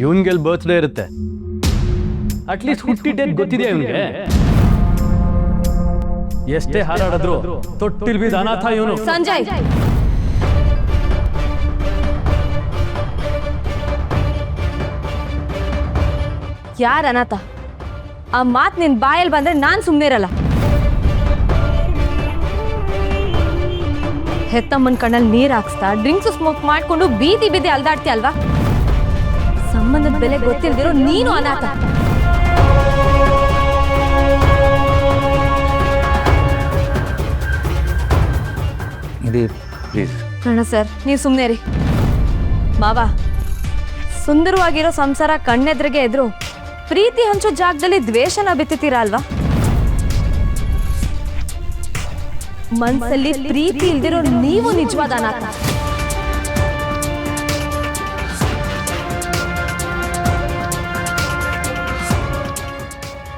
ಇವನ್ಗೆಲ್ birthday ಇರುತ್ತೆ? At least ಹುಟ್ಟಿ date ಗೊತ್ತಿದೆ ಇವನ್ಗೆ? ಎಷ್ಟೇ ಹಾರಾಡಿದ್ರು ತೊಟ್ಟಿಲ್ ಬಿದ್ದ ಅನಾಥ ಇವನು. ಸಂಜಯ್, ಯಾರ ಅನಾಥ? ಆ ಮಾತ್ ನಿನ್ ಬಾಯಲ್ಲಿ ಬಂದ್ರೆ ನಾನ್ ಸುಮ್ನೆ ಇರಲ್ಲ. ಹೆತ್ತಮ್ಮನ್ ಕಣ್ಣಲ್ಲಿ ನೀರ್ ಹಾಕ್ಸ್ತಾ ಡ್ರಿಂಕ್ಸ್ ಸ್ಮೋಕ್ ಮಾಡ್ಕೊಂಡು ಬೀದಿ ಬೀದಿ ಅಲ್ದಾಡ್ತೀಯ ಅಲ್ವಾ? ಸಂಬಂಧದ ಬೆಲೆ ಗೊತ್ತಿಲ್ದಿರೋ ನೀನು ಅನಾಥ. ಪ್ಲೀಸ್ ಅಣ್ಣ ಸರ್, ನೀವು ಸುಮ್ಮನೆ ರೀ. ಮಾವ, ಸುಂದರವಾಗಿರೋ ಸಂಸಾರ ಕಣ್ಣೆದ್ರಿಗೆ ಎದ್ರು ಪ್ರೀತಿ ಹಂಚೋ ಜಾಗದಲ್ಲಿ ದ್ವೇಷನ ಬಿತ್ತುತ್ತೀರಾ ಅಲ್ವಾ? ಮನ್ಸಲ್ಲಿ ಪ್ರೀತಿ ಇಲ್ದಿರೋ ನೀವು ನಿಜವಾದ ಅನಾಥ.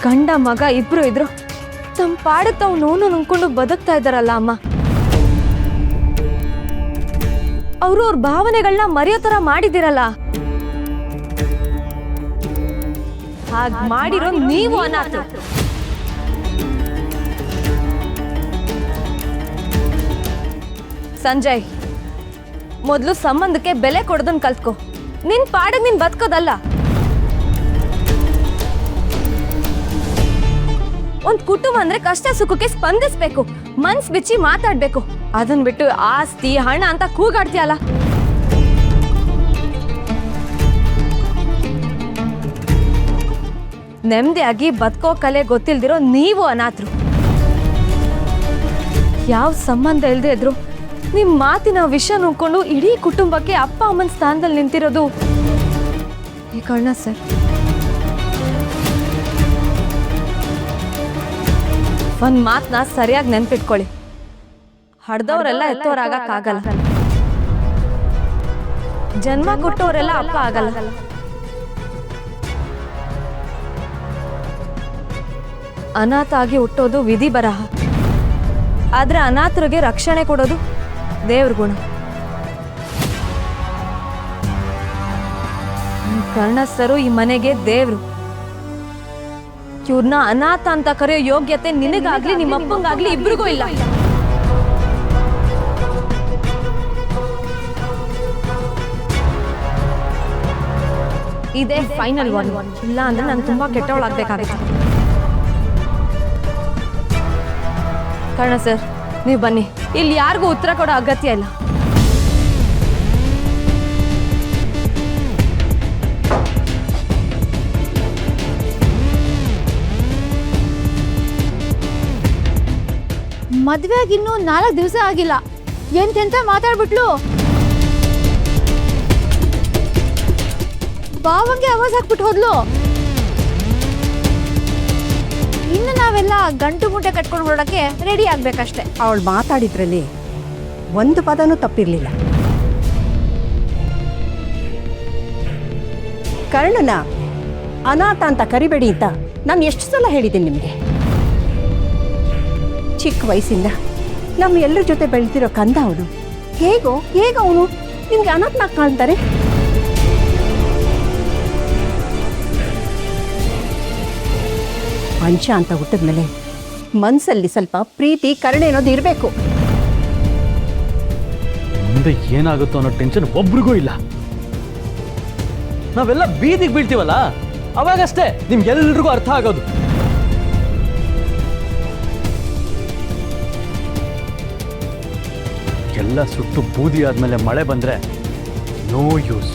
ಗಂಡ ಮಗ ಇಬ್ರು ಇದ್ರು ತಮ್ಮ ಪಾಡ ತಾವು ನೋವು ನುಂಗ್ಕೊಂಡು ಬದುಕ್ತಾ ಇದ್ದಾರಲ್ಲ ಅಮ್ಮ. ಅವರು ಅವ್ರ ಭಾವನೆಗಳನ್ನ ಮರೆಯೋ ತರ ಮಾಡಿದಿರಲ್ಲ. ಹಾಗ್ ಮಾಡಿರೋ ನೀವು ಅನಾಥ. ಸಂಜಯ್, ಮೊದಲು ಸಂಬಂಧಕ್ಕೆ ಬೆಲೆ ಕೊಡೋದನ್ನ ಕಲ್ತ್ಕೋ. ನಿನ್ ಪಾಡಿಗೆ ನೀನ್ ಬದುಕೋದಲ್ಲ. ಒಂದ್ ಕುಟುಂಬ ಅಂದ್ರೆ ಕಷ್ಟ ಸುಖಕ್ಕೆ ಸ್ಪಂದಿಸ್ಬೇಕು, ಮನ್ಸ್ ಬಿಚ್ಚಿ ಮಾತಾಡ್ಬೇಕು. ಅದನ್ ಬಿಟ್ಟು ಆಸ್ತಿ ಹಣ ಅಂತ ಕೂಗಾಡ್ತೀಯಲ್ಲ. ನೆಮ್ಮದಿಯಾಗಿ ಬದುಕೋ ಕಲೆ ಗೊತ್ತಿಲ್ದಿರೋ ನೀವು ಅನಾಥರು. ಯಾವ ಸಂಬಂಧ ಇಲ್ದೇ ಇದ್ರು ನಿಮ್ ಮಾತಿನ ವಿಷ ನುಂಗ್ಕೊಂಡು ಇಡೀ ಕುಟುಂಬಕ್ಕೆ ಅಪ್ಪ ಅಮ್ಮನ ಸ್ಥಾನದಲ್ಲಿ ನಿಂತಿರೋದು ಈ ಕರ್ಣ ಸರ್. ಒಂದ್ ಮಾತನ್ನ ಸರಿಯಾಗಿ ನೆನ್ಪಿಟ್ಕೊಳ್ಳಿ. ಹಡ್ದವರೆಲ್ಲ ಎತ್ತೋರಾಗಕ್ಕಾಗಲ್ಲ. ಜನ್ಮ ಕೊಟ್ಟವರೆಲ್ಲ ಅಪ್ಪ ಆಗಲ್ಲ. ಅನಾಥ ಆಗಿ ಹುಟ್ಟೋದು ವಿಧಿ ಬರಹ. ಆದ್ರೆ ಅನಾಥರಿಗೆ ರಕ್ಷಣೆ ಕೊಡೋದು ದೇವ್ರ ಗುಣ. ಕರ್ಣಸ್ಥರು ಈ ಮನೆಗೆ ದೇವ್ರು. ಇವ್ರನ್ನ ಅನಾಥ ಅಂತ ಕರೆಯೋ ಯೋಗ್ಯತೆ ನಿನಗಾಗ್ಲಿ ನಿಮ್ಮಪ್ಪಂಗಾಗ್ಲಿ ಇಬ್ರಿಗೂ ಇಲ್ಲ. ಇದೇ ಫೈನಲ್ ಒನ್. ಇಲ್ಲ ಅಂದ್ರೆ ನಾನು ತುಂಬಾ ಕೆಟ್ಟವಳಾಗ್ಬೇಕಾಗುತ್ತೆ. ಕರ್ಣ ಸರ್, ನೀವು ಬನ್ನಿ. ಇಲ್ಲಿ ಯಾರಿಗೂ ಉತ್ತರ ಕೊಡೋ ಅಗತ್ಯ ಇಲ್ಲ. ಮದ್ವೆ ಆಗಿ ಇನ್ನೂ 4 ದಿವಸ ಆಗಿಲ್ಲ, ಎಂತೆಂತ ಮಾತಾಡ್ಬಿಟ್ಲು. ಬಾವಂಗೆ ಆವಾಜ್ ಹಾಕ್ಬಿಟ್ಟು ಹೋದ್ಲು. ಇನ್ನು ನಾವೆಲ್ಲ ಗಂಟು ಮೂಟೆ ಕಟ್ಕೊಂಡು ಹೊರಡಕ್ಕೆ ರೆಡಿ ಆಗ್ಬೇಕಷ್ಟೆ. ಅವಳು ಮಾತಾಡಿದ್ರಲ್ಲಿ ಒಂದು ಪದನೂ ತಪ್ಪಿರ್ಲಿಲ್ಲ. ಕರ್ಣನ ಅನಾಥ ಅಂತ ಕರಿಬೇಡಿ ಅಂತ ನಾನು ಎಷ್ಟು ಸಲ ಹೇಳಿದ್ದೀನಿ ನಿಮಗೆ. ಚಿಕ್ಕ ವಯಸ್ಸಿಂದ ನಮ್ಮ ಎಲ್ಲರ ಜೊತೆ ಬೆಳೆದಿರೋ ಕಂದ ಅವನು. ಹೇಗವನು ನಿಮ್ಗೆ ಅನಾಥನಾಗಿ ಕಾಣ್ತಾರೆ? ಮನುಷ್ಯ ಅಂತ ಹುಟ್ಟಿದ್ಮೇಲೆ ಮನಸ್ಸಲ್ಲಿ ಸ್ವಲ್ಪ ಪ್ರೀತಿ ಕರುಣೆ ಅನ್ನೋದು ಇರಬೇಕು. ಮುಂದೆ ಏನಾಗುತ್ತೋ ಅನ್ನೋ ಟೆನ್ಷನ್ ಒಬ್ರಿಗೂ ಇಲ್ಲ. ನಾವೆಲ್ಲ ಬೀದಿಗೆ ಬೀಳ್ತೀವಲ್ಲ, ಅವಾಗಷ್ಟೇ ನಿಮ್ಗೆಲ್ರಿಗೂ ಅರ್ಥ ಆಗೋದು. ಎಲ್ಲ ಸುಟ್ಟು ಬೂದಿ ಆದ್ಮೇಲೆ ಮಳೆ ಬಂದ್ರೆ no use.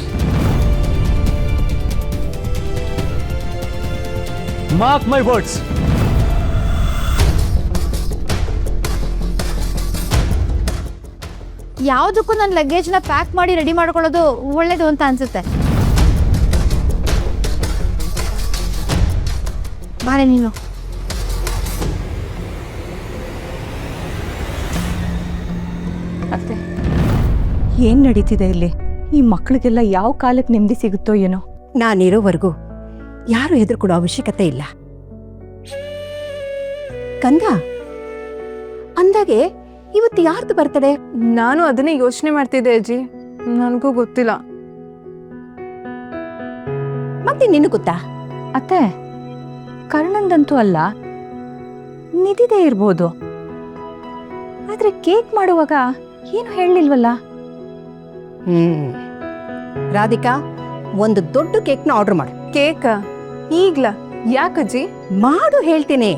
Mark my words. ಯಾವುದಕ್ಕೂ ನನ್ನ ಲಗೇಜ್ನ ಪ್ಯಾಕ್ ಮಾಡಿ ರೆಡಿ ಮಾಡ್ಕೊಳ್ಳೋದು ಒಳ್ಳೇದು ಅಂತ ಅನ್ಸುತ್ತೆ. ಬಾರೆ ನೀನು. ಅತ್ತೆ, ಏನ್ ನಡೀತಿದೆ ಇಲ್ಲಿ? ಈ ಮಕ್ಕಳಿಗೆಲ್ಲ ಯಾವ ಕಾಲಕ್ಕೆ ನೆಮ್ಮದಿ ಸಿಗುತ್ತೋ ಏನೋ. ನಾನಿರೋವರೆಗೂ ಯಾರು ಹೆದರ್ಕೊಡೋ ಅವಶ್ಯಕತೆ ಇಲ್ಲ. ಕಂದ ಅಂದಾಗೆ ಇವತ್ತು ಯಾರ್ದು ಬರ್ತಡೆ? ನಾನು ಅದನ್ನೇ ಯೋಚನೆ ಮಾಡ್ತಿದ್ದೆ ಅಜ್ಜಿ. ನನಗೂ ಗೊತ್ತಿಲ್ಲ. ಮತ್ತೆ ನಿನಗೆ ಗೊತ್ತಾ? ಅತ್ತೆ, ಕರ್ಣಂದಂತೂ ಅಲ್ಲ, ನಿಧಿದೇ ಇರ್ಬೋದು. ಆದ್ರೆ ಕೇಕ್ ಮಾಡುವಾಗ ಏನು ಹೇಳಲಿಲ್ವಲ್ಲ? ರಾಧಿಕಾ, ಒಂದು ದೊಡ್ಡ ಕೇಕ್ನ ಆರ್ಡರ್ ಮಾಡು. ಕೇಕ ಈಗ್ಲ? ಯಾಕಜ್ಜಿ? ಮಾಡು ಹೇಳ್ತೀನಿ.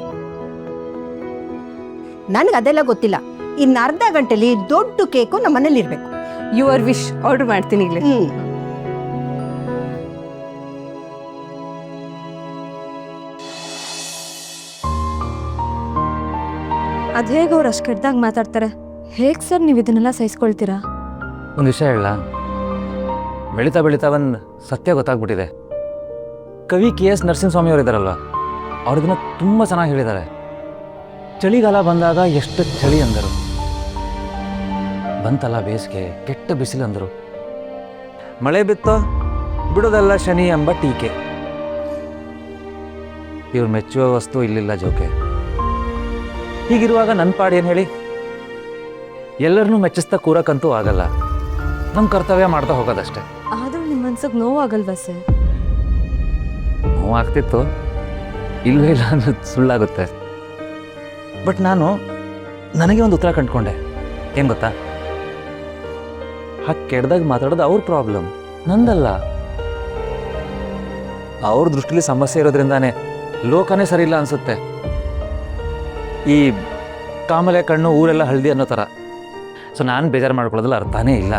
ನನಗೆ ಅದೆಲ್ಲ ಗೊತ್ತಿಲ್ಲ. ಇನ್ನು ಅರ್ಧ ಗಂಟೆಲಿ ದೊಡ್ಡ ಕೇಕು ನಮ್ಮ ಮನೇಲಿ ಇರ್ಬೇಕು. ಯುವರ್ ವಿಶ್, ಆರ್ಡರ್ ಮಾಡ್ತೀನಿ ಈಗಲೇ. ಅದ್ ಹೇಗೆ ಅವ್ರು ಅಷ್ಟು ಕೆಟ್ಟದಾಗ ಮಾತಾಡ್ತಾರೆ? ಹೇಗೆ ಸರ್ ನೀವು ಇದನ್ನೆಲ್ಲ ಸಹಿಸ್ಕೊಳ್ತೀರಾ? ಒಂದು ವಿಷಯ ಹೇಳ, ಬೆಳೀತಾ ಬೆಳೀತಾ ಒಂದು ಸತ್ಯ ಗೊತ್ತಾಗ್ಬಿಟ್ಟಿದೆ. ಕವಿ KS ನರಸಿಂಹಸ್ವಾಮಿ ಅವರು ಇದ್ದಾರಲ್ವ, ಅವ್ರು ಇದನ್ನು ತುಂಬ ಚೆನ್ನಾಗಿ ಹೇಳಿದ್ದಾರೆ. ಚಳಿಗಾಲ ಬಂದಾಗ ಎಷ್ಟು ಚಳಿ ಅಂದರು, ಬಂತಲ್ಲ ಬೇಸಿಗೆ ಕೆಟ್ಟ ಬಿಸಿಲು ಅಂದರು, ಮಳೆ ಬಿತ್ತೋ ಬಿಡೋದಲ್ಲ ಶನಿ ಎಂಬ ಟೀಕೆ. ಇವ್ರು ಮೆಚ್ಚುವ ವಸ್ತು ಇಲ್ಲಿಲ್ಲ ಜೋಕೆ. ಹೀಗಿರುವಾಗ ನನ್ನ ಪಾಡು ಏನು ಹೇಳಿ? ಎಲ್ಲರನ್ನೂ ಮೆಚ್ಚಿಸ್ತಾ ಕೂರಕ್ಕಂತೂ ಆಗಲ್ಲ, ನಮ್ಮ ಕರ್ತವ್ಯ ಮಾಡ್ತಾ ಹೋಗೋದಷ್ಟೇ. ಆದ್ರೂ ನಿಮ್ಮ ಮನ್ಸಿಗೆ ನೋವಾಗಲ್ವಾ ಸರ್? ನೋವಾಗ್ತಿತ್ತು, ಇಲ್ವೇ ಇಲ್ಲ ಅನ್ನೋದು ಸುಳ್ಳಾಗುತ್ತೆ. ಬಟ್ ನಾನು ನನಗೆ ಒಂದು ಉತ್ತರ ಕಂಡುಕೊಂಡೆ. ಏನು ಗೊತ್ತಾ? ಹಾಗೆ ಕೆಡ್ದಾಗ ಮಾತಾಡೋದು ಅವ್ರ ಪ್ರಾಬ್ಲಮ್, ನಂದಲ್ಲ. ಅವ್ರ ದೃಷ್ಟಿಲಿ ಸಮಸ್ಯೆ ಇರೋದ್ರಿಂದಾನೇ ಲೋಕನೇ ಸರಿಯಿಲ್ಲ ಅನಿಸುತ್ತೆ. ಈ ಕಾಮಲೆ ಕಣ್ಣು ಊರೆಲ್ಲ ಹಳದಿ ಅನ್ನೋ ಥರ. ಸೊ ನಾನು ಬೇಜಾರು ಮಾಡ್ಕೊಳ್ಳೋದ್ರಲ್ಲಿ ಅರ್ಥನೇ ಇಲ್ಲ.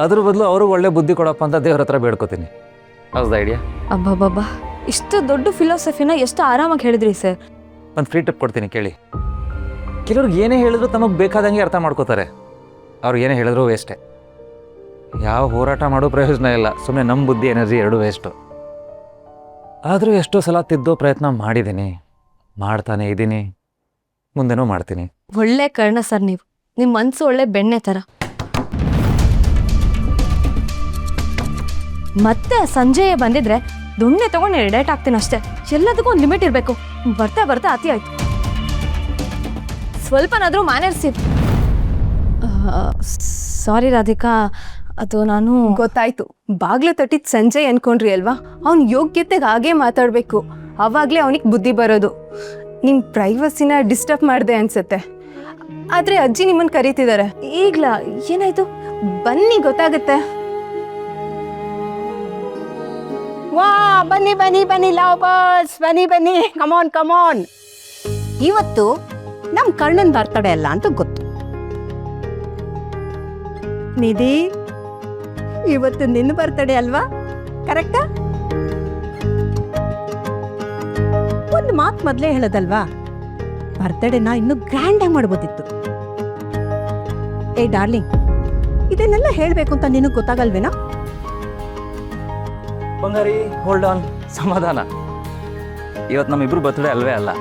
ಅದ್ರ ಬದಲು ಅವರು ಒಳ್ಳೆ ಬುದ್ಧಿ ಕೊಡಪ್ಪ ಅಂತ ದೇವ್ರ ಹತ್ರ ಬೇಡ್ಕೋತೀನಿ. ಹೌದಾ ಐಡಿಯಾ? ಅಬ್ಬಬ್ಬಬ್ಬಾ, ಇಷ್ಟು ದೊಡ್ಡ ಫಿಲಾಸಫಿನ ಎಷ್ಟು ಆರಾಮಾಗಿ ಹೇಳಿದ್ರಿ ಸರ್. ಒಂದು ಫ್ರೀ ಟಿಪ್ ಕೊಡ್ತೀನಿ ಕೇಳಿ. ಕೆಲವ್ರಿಗೆ ಏನೇ ಹೇಳಿದ್ರು ತಮಗೆ ಬೇಕಾದಂಗೆ ಅರ್ಥ ಮಾಡ್ಕೋತಾರೆ. ಅವ್ರು ಏನೇ ಹೇಳಿದ್ರು ವೇಸ್ಟೇ. ಯಾವ ಹೋರಾಟ ಮಾಡೋ ಪ್ರಯೋಜನ ಇಲ್ಲ, ಸುಮ್ಮನೆ ನಮ್ಮ ಬುದ್ಧಿ ಎನರ್ಜಿ ಎರಡೂ ವೇಸ್ಟು. ಆದರೂ ಎಷ್ಟೋ ಸಲ ತಿದ್ದೋ ಪ್ರಯತ್ನ ಮಾಡಿದ್ದೀನಿ, ಮಾಡ್ತಾನೆ ಇದ್ದೀನಿ, ಮುಂದೆನೂ ಮಾಡ್ತೀನಿ. ಒಳ್ಳೆ ಕರ್ಣ ಸರ್ ನೀವು. ನಿಮ್ಮ ಮನಸ್ಸು ಒಳ್ಳೆ ಬೆಣ್ಣೆ ಥರ. ಮತ್ತೆ ಸಂಜೆಯೇ ಬಂದಿದ್ರೆ ದುಣ್ಣೆ ತಗೊಂಡು ಎಡೇಟ್ ಆಗ್ತೀನಿ ಅಷ್ಟೇ. ಎಲ್ಲದಕ್ಕೂ ಒಂದು ಲಿಮಿಟ್ ಇರಬೇಕು. ಬರ್ತಾ ಬರ್ತಾ ಅತಿ ಆಯ್ತು. ಸ್ವಲ್ಪನಾದರೂ ಮ್ಯಾನರ್ಸ್ ಇತ್ತು. ಸಾರಿ ರಾಧಿಕಾ, ಅದು ನಾನು ಗೊತ್ತಾಯ್ತು. ಬಾಗ್ಲು ತಟ್ಟಿದ್ ಸಂಜಯ್ ಅನ್ಕೊಂಡ್ರಿ ಅಲ್ವಾ? ಅವ್ನ ಯೋಗ್ಯತೆಗೆ ಹಾಗೇ ಮಾತಾಡಬೇಕು, ಅವಾಗಲೇ ಅವನಿಗೆ ಬುದ್ಧಿ ಬರೋದು. ನಿಮ್ಮ ಪ್ರೈವಸಿನ ಡಿಸ್ಟರ್ಬ್ ಮಾಡಿದೆ ಅನ್ಸುತ್ತೆ. ಆದರೆ ಅಜ್ಜಿ ನಿಮ್ಮನ್ನು ಕರೀತಿದ್ದಾರೆ. ಈಗ್ಲ ಏನಾಯ್ತು? ಬನ್ನಿ, ಗೊತ್ತಾಗುತ್ತೆ. ವಾ, ಬನ್ನಿ ಬನ್ನಿ ಬನ್ನಿ ಲವರ್ಸ್, ಬನ್ನಿ ಬನ್ನಿ, ಕಮಾನ್ ಕಮಾನ್. ಇವತ್ತು ನಮ್ಮ ಕರ್ಣನ್ ಬರ್ತಡೇ ಅಲ್ಲ ಅಂತ ಗೊತ್ತು. ನಿಧಿ, ಇವತ್ತು ನಿನ್ನ ಬರ್ತಡೇ ಅಲ್ವಾ? ಕರೆಕ್ಟಾ? ಒಂದು ಮಾತು ಮೊದಲೇ ಹೇಳೋದಲ್ವಾ, ಬರ್ತಡೇನ ಇನ್ನೂ ಗ್ರ್ಯಾಂಡ್ ಆಗಿ ಮಾಡ್ಬೋದಿತ್ತು. ಏ ಡಾರ್ಲಿಂಗ್, ಇದನ್ನೆಲ್ಲ ಹೇಳಬೇಕು ಅಂತ ನಿನಗೆ ಗೊತ್ತಾಗಲ್ವೇನಾ? ಬಂಗಾರಿ, ಹೋಲ್ಡ್ ಆನ್, ಸಮಾಧಾನ. ಇವತ್ತು ನಮ್ಮಿಬ್ರು ಬರ್ತಡೇ ಅಲ್ವೇ ಅಲ್ಲ.